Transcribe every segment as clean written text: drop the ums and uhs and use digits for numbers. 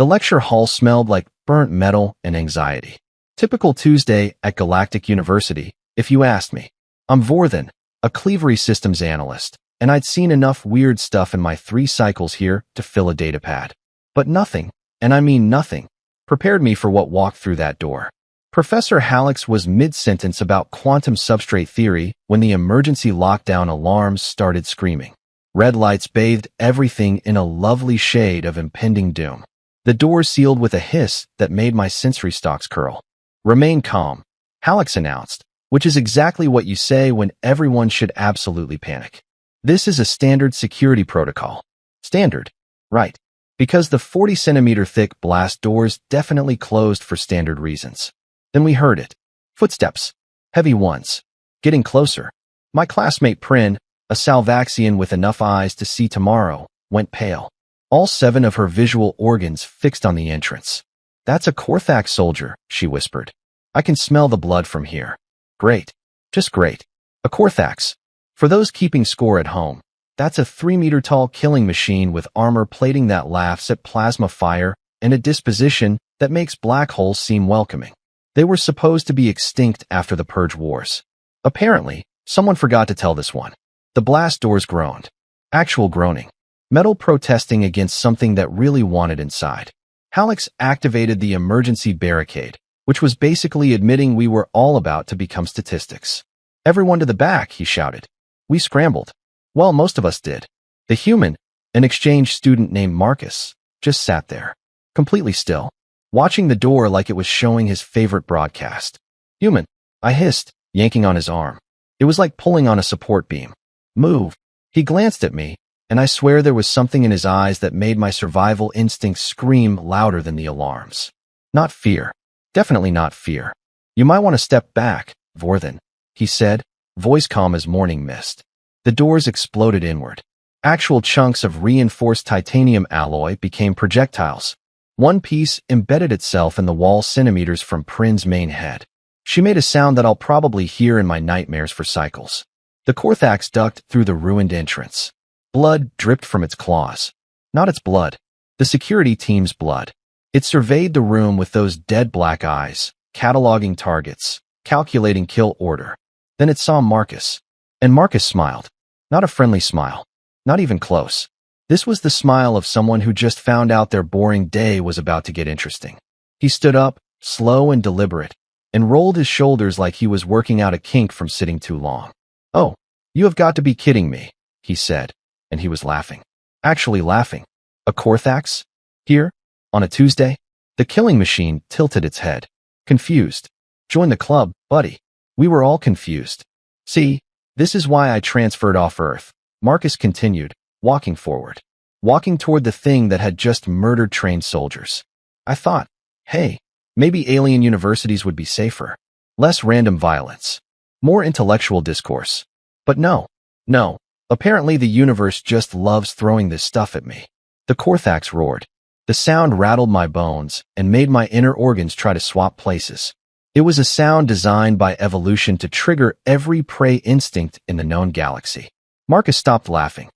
The lecture hall smelled like burnt metal and anxiety. Typical Tuesday at Galactic University, if you asked me. I'm Vorthan, a Cleavery systems analyst, and I'd seen enough weird stuff in my 3 cycles here to fill a datapad. But nothing, and I mean nothing, prepared me for what walked through that door. Professor Hallex was mid-sentence about quantum substrate theory when the emergency lockdown alarms started screaming. Red lights bathed everything in a lovely shade of impending doom. The door sealed with a hiss that made my sensory stalks curl. "Remain calm," Hallex announced, which is exactly what you say when everyone should absolutely panic. "This is a standard security protocol." Standard? Right. Because the 40-centimeter thick blast doors definitely closed for standard reasons. Then we heard it. Footsteps. Heavy ones. Getting closer. My classmate Prin, a Salvaxian with enough eyes to see tomorrow, went pale. All 7 of her visual organs fixed on the entrance. "That's a Korthax soldier," she whispered. "I can smell the blood from here." Great. Just great. A Korthax. For those keeping score at home, that's a 3-meter-tall killing machine with armor plating that laughs at plasma fire and a disposition that makes black holes seem welcoming. They were supposed to be extinct after the Purge Wars. Apparently, someone forgot to tell this one. The blast doors groaned. Actual groaning. Metal protesting against something that really wanted inside. Hallex activated the emergency barricade, which was basically admitting we were all about to become statistics. "Everyone to the back," he shouted. We scrambled. Well, most of us did. The human, an exchange student named Marcus, just sat there, completely still, watching the door like it was showing his favorite broadcast. "Human," I hissed, yanking on his arm. It was like pulling on a support beam. "Move." He glanced at me, and I swear there was something in his eyes that made my survival instincts scream louder than the alarms. Not fear. Definitely not fear. "You might want to step back, Vorthan," he said, voice calm as morning mist. The doors exploded inward. Actual chunks of reinforced titanium alloy became projectiles. One piece embedded itself in the wall centimeters from Prin's main head. She made a sound that I'll probably hear in my nightmares for cycles. The Korthax ducked through the ruined entrance. Blood dripped from its claws. Not its blood. The security team's blood. It surveyed the room with those dead black eyes, cataloging targets, calculating kill order. Then it saw Marcus. And Marcus smiled. Not a friendly smile. Not even close. This was the smile of someone who just found out their boring day was about to get interesting. He stood up, slow and deliberate, and rolled his shoulders like he was working out a kink from sitting too long. "Oh, you have got to be kidding me," he said, and he was laughing. Actually laughing. A Korthax? Here? On a Tuesday? The killing machine tilted its head. Confused. "Join the club, buddy." We were all confused. "See, this is why I transferred off Earth," Marcus continued, walking forward. Walking toward the thing that had just murdered trained soldiers. I thought, hey, maybe alien universities would be safer. Less random violence. More intellectual discourse. But no. Apparently the universe just loves throwing this stuff at me. The Korthax roared. The sound rattled my bones and made my inner organs try to swap places. It was a sound designed by evolution to trigger every prey instinct in the known galaxy. Marcus stopped laughing.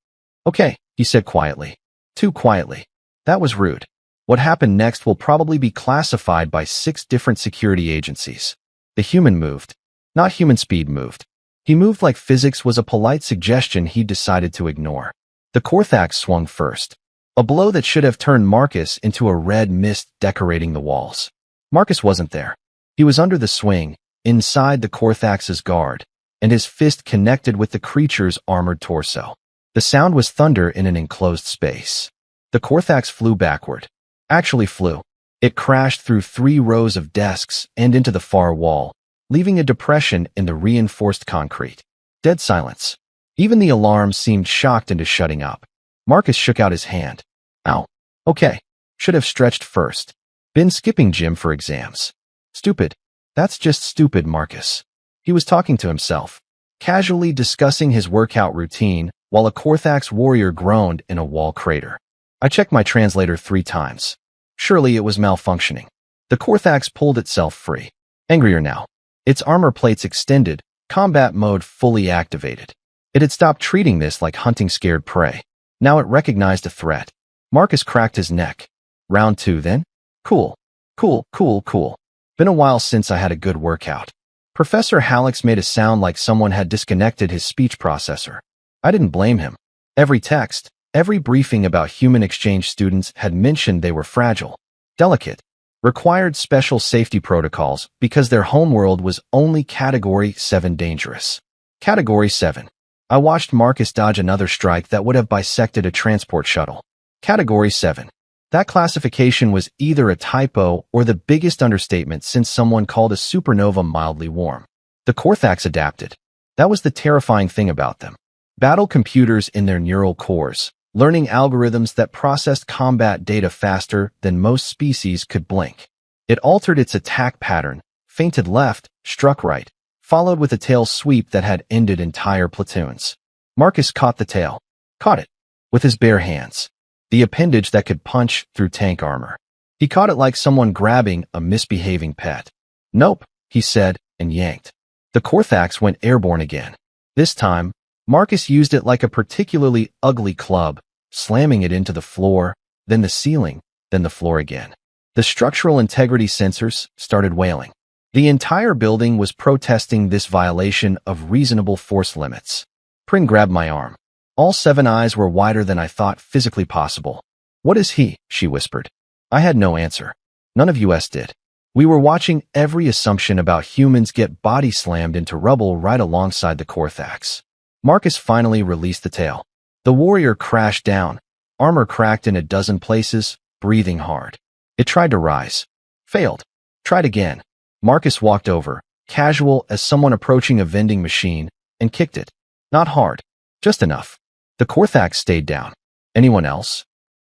"Okay," he said quietly. Too quietly. That was rude. What happened next will probably be classified by 6 different security agencies. The human moved. Not human speed moved. He moved like physics was a polite suggestion he decided to ignore. The Korthax swung first. A blow that should have turned Marcus into a red mist decorating the walls. Marcus wasn't there. He was under the swing, inside the Korthax's guard, and his fist connected with the creature's armored torso. The sound was thunder in an enclosed space. The Korthax flew backward. Actually flew. It crashed through 3 rows of desks and into the far wall, leaving a depression in the reinforced concrete. Dead silence. Even the alarms seemed shocked into shutting up. Marcus shook out his hand. "Ow. Okay. Should have stretched first. Been skipping gym for exams. Stupid. That's just stupid, Marcus." He was talking to himself, casually discussing his workout routine while a Korthax warrior groaned in a wall crater. I checked my translator 3 times. Surely it was malfunctioning. The Korthax pulled itself free. Angrier now. Its armor plates extended, combat mode fully activated. It had stopped treating this like hunting scared prey. Now it recognized a threat. Marcus cracked his neck. Round 2 then? Cool. Cool, cool, cool. Been a while since I had a good workout. Professor Hallex made a sound like someone had disconnected his speech processor. I didn't blame him. Every text, every briefing about human exchange students had mentioned they were fragile, delicate, required special safety protocols because their homeworld was only Category 7 dangerous. Category 7. I watched Marcus dodge another strike that would have bisected a transport shuttle. Category 7. That classification was either a typo or the biggest understatement since someone called a supernova mildly warm. The Korthax adapted. That was the terrifying thing about them. Battle computers in their neural cores, learning algorithms that processed combat data faster than most species could blink. It altered its attack pattern, feinted left, struck right, followed with a tail sweep that had ended entire platoons. Marcus caught the tail. Caught it. With his bare hands. The appendage that could punch through tank armor. He caught it like someone grabbing a misbehaving pet. Nope, he said, and yanked. The Korthax went airborne again. This time, Marcus used it like a particularly ugly club, slamming it into the floor, then the ceiling, then the floor again. The structural integrity sensors started wailing. The entire building was protesting this violation of reasonable force limits. Prin grabbed my arm. All 7 eyes were wider than I thought physically possible. What is he? She whispered. I had no answer. None of us did. We were watching every assumption about humans get body slammed into rubble right alongside the Korthax. Marcus finally released the tail. The warrior crashed down, armor cracked in a dozen places, breathing hard. It tried to rise. Failed. Tried again. Marcus walked over, casual as someone approaching a vending machine, and kicked it. Not hard. Just enough. The Korthax stayed down. Anyone else?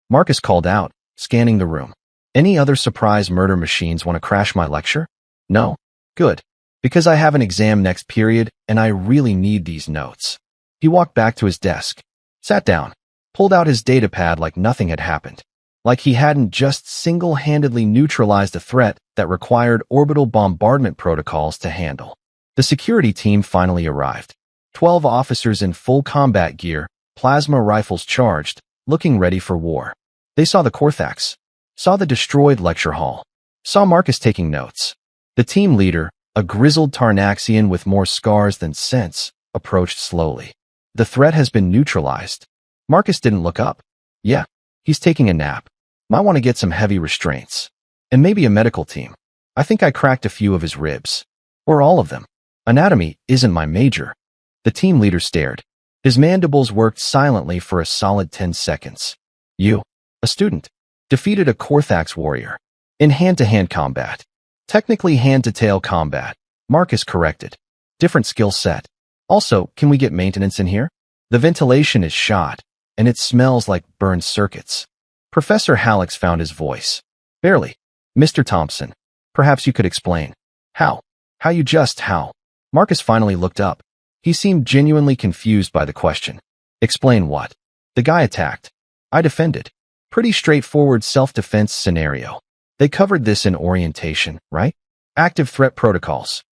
Marcus called out, scanning the room. Any other surprise murder machines want to crash my lecture? No. Good. Because I have an exam next period, and I really need these notes. He walked back to his desk, sat down, pulled out his datapad like nothing had happened. Like he hadn't just single-handedly neutralized a threat that required orbital bombardment protocols to handle. The security team finally arrived. 12 officers in full combat gear, plasma rifles charged, looking ready for war. They saw the Korthax, saw the destroyed lecture hall, saw Marcus taking notes. The team leader, a grizzled Tarnaxian with more scars than sense, approached slowly. The threat has been neutralized. Marcus didn't look up. Yeah, he's taking a nap. Might want to get some heavy restraints. And maybe a medical team. I think I cracked a few of his ribs. Or all of them. Anatomy isn't my major. The team leader stared. His mandibles worked silently for a solid 10 seconds. You, a student, defeated a Korthax warrior. In hand-to-hand combat. Technically hand-to-tail combat. Marcus corrected. Different skill set. Also, can we get maintenance in here? The ventilation is shot, and it smells like burned circuits. Professor Hallex found his voice. Barely. Mr. Thompson, perhaps you could explain. How? How? Marcus finally looked up. He seemed genuinely confused by the question. Explain what? The guy attacked. I defended. Pretty straightforward self-defense scenario. They covered this in orientation, right? Active threat protocols.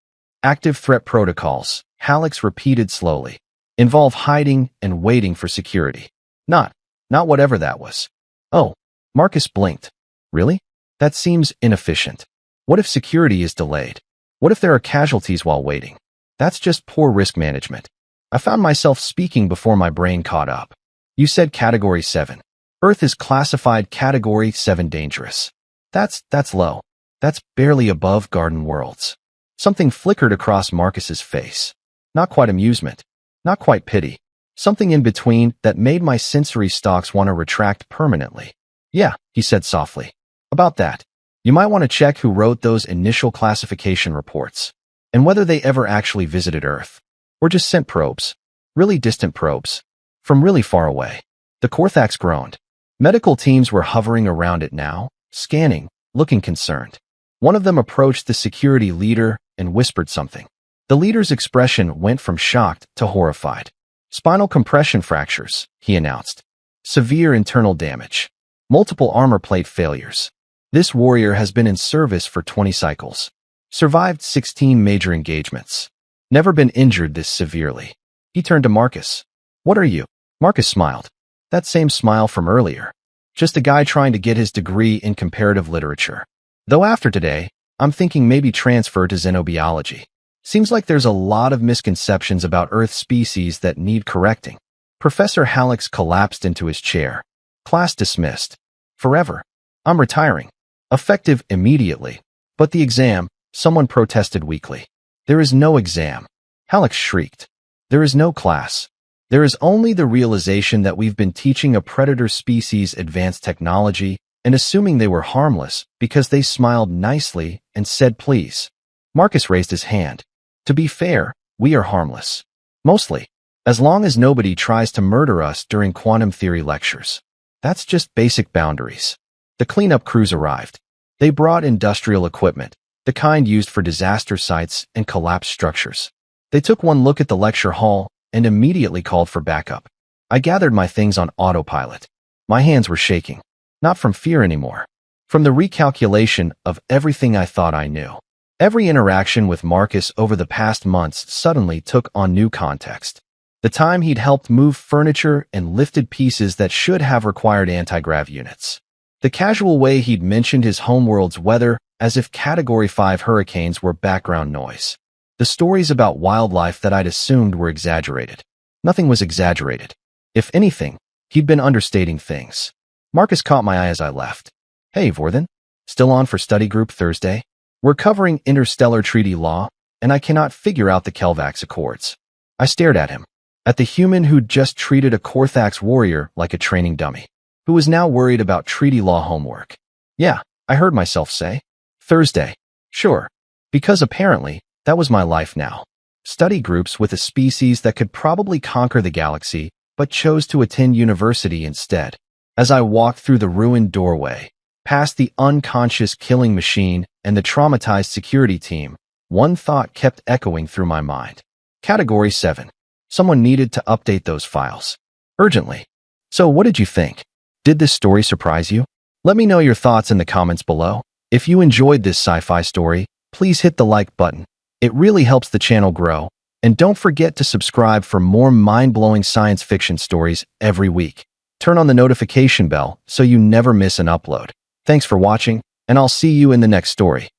Active threat protocols, Hallex repeated slowly. Involve hiding and waiting for security. Not whatever that was. Oh, Marcus blinked. Really? That seems inefficient. What if security is delayed? What if there are casualties while waiting? That's just poor risk management. I found myself speaking before my brain caught up. You said Category 7. Earth is classified Category 7 dangerous. That's low. That's barely above Garden Worlds. Something flickered across Marcus's face. Not quite amusement. Not quite pity. Something in between that made my sensory stalks want to retract permanently. Yeah, he said softly. About that. You might want to check who wrote those initial classification reports. And whether they ever actually visited Earth. Or just sent probes. Really distant probes. From really far away. The Korthax groaned. Medical teams were hovering around it now, scanning, looking concerned. One of them approached the security leader and whispered something. The leader's expression went from shocked to horrified. Spinal compression fractures, he announced. Severe internal damage. Multiple armor plate failures. This warrior has been in service for 20 cycles. Survived 16 major engagements. Never been injured this severely. He turned to Marcus. What are you? Marcus smiled. That same smile from earlier. Just a guy trying to get his degree in comparative literature. Though after today, I'm thinking maybe transfer to xenobiology. Seems like there's a lot of misconceptions about Earth species that need correcting. Professor Hallex collapsed into his chair. Class dismissed. Forever. I'm retiring. Effective immediately. But the exam, someone protested weakly. There is no exam. Hallex shrieked. There is no class. There is only the realization that we've been teaching a predator species advanced technology and assuming they were harmless because they smiled nicely and said please. Marcus raised his hand. To be fair, we are harmless. Mostly. As long as nobody tries to murder us during quantum theory lectures. That's just basic boundaries. The cleanup crews arrived. They brought industrial equipment, the kind used for disaster sites and collapsed structures. They took one look at the lecture hall and immediately called for backup. I gathered my things on autopilot. My hands were shaking. Not from fear anymore. From the recalculation of everything I thought I knew. Every interaction with Marcus over the past months suddenly took on new context. The time he'd helped move furniture and lifted pieces that should have required anti-grav units. The casual way he'd mentioned his homeworld's weather as if Category 5 hurricanes were background noise. The stories about wildlife that I'd assumed were exaggerated. Nothing was exaggerated. If anything, he'd been understating things. Marcus caught my eye as I left. Hey, Vorthen. Still on for study group Thursday? We're covering interstellar treaty law, and I cannot figure out the Kelvax Accords. I stared at him. At the human who'd just treated a Korthax warrior like a training dummy, who was now worried about treaty law homework. Yeah, I heard myself say. Thursday. Sure. Because apparently, that was my life now. Study groups with a species that could probably conquer the galaxy, but chose to attend university instead. As I walked through the ruined doorway, past the unconscious killing machine and the traumatized security team, one thought kept echoing through my mind. Category 7. Someone needed to update those files. Urgently. So what did you think? Did this story surprise you? Let me know your thoughts in the comments below. If you enjoyed this sci-fi story, please hit the like button. It really helps the channel grow. And don't forget to subscribe for more mind-blowing science fiction stories every week. Turn on the notification bell so you never miss an upload. Thanks for watching, and I'll see you in the next story.